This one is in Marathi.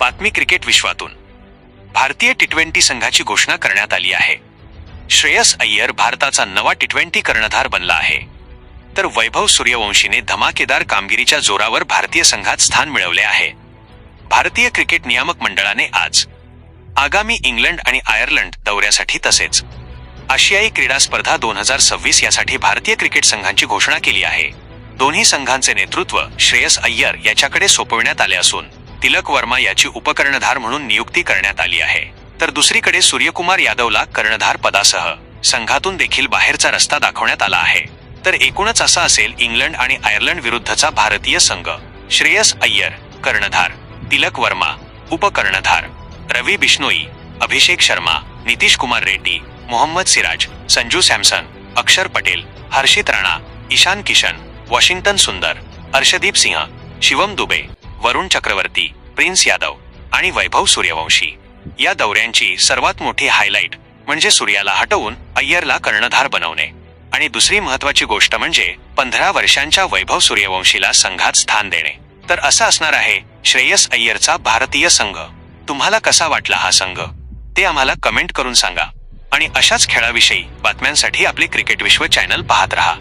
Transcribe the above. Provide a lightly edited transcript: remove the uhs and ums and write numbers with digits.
बातमी क्रिकेट विश्वातून भारतीय टी20 संघाची घोषणा करण्यात आली आहे. श्रेयस अय्यर भारताचा नवा टी20 कर्णधार बनला आहे. तर वैभव सूर्यवंशीने धमाकेदार कामगिरीच्या जोरावर भारतीय संघात स्थान मिळवले आहे. भारतीय क्रिकेट नियामक मंडळाने आज आगामी इंग्लंड आणि आयर्लंड दौऱ्यासाठी तसेच आशियाई क्रीडा स्पर्धा 2026 यासाठी भारतीय क्रिकेट संघांची घोषणा केली आहे. दोन्ही संघांचे नेतृत्व श्रेयस अय्यर याच्याकडे सोपविण्यात आले असून तिलक वर्मा याची उपकर्णधार म्हणून नियुक्ती करण्यात आली आहे. तर दुसरीकडे सूर्यकुमार यादवला कर्णधार पदासह संघातून देखील बाहेरचा रस्ता दाखवण्यात आला आहे. तर एकूणच असा असेल इंग्लंड आणि आयर्लंड विरुद्धचा भारतीय संघ. श्रेयस अय्यर कर्णधार, तिलक वर्मा उपकर्णधार, रवी बिश्नोई, अभिषेक शर्मा, नितीश कुमार रेड्डी, मोहम्मद सिराज, संजू सॅमसन, अक्षर पटेल, हर्षित राणा, ईशान किशन, वॉशिंग्टन सुंदर, अर्शदीप सिंह, शिवम दुबे, वरुण चक्रवर्ती, प्रिन्स यादव आणि वैभव सूर्यवंशी. या दौऱ्यांची सर्वात मोठी हायलाइट म्हणजे सूर्याला हटवून अय्यरला कर्णधार बनवणे आणि दुसरी महत्वाची गोष्ट म्हणजे 15 वर्षांच्या वैभव सूर्यवंशीला संघात स्थान देणे. तर असा असणार आहे श्रेयस अय्यरचा भारतीय संघ. तुम्हाला कसा वाटला हा संघ ते आम्हाला कमेंट करून सांगा आणि अशाच खेळाविषयी बातम्यांसाठी आपले क्रिकेट विश्व चॅनल पाहत रहा.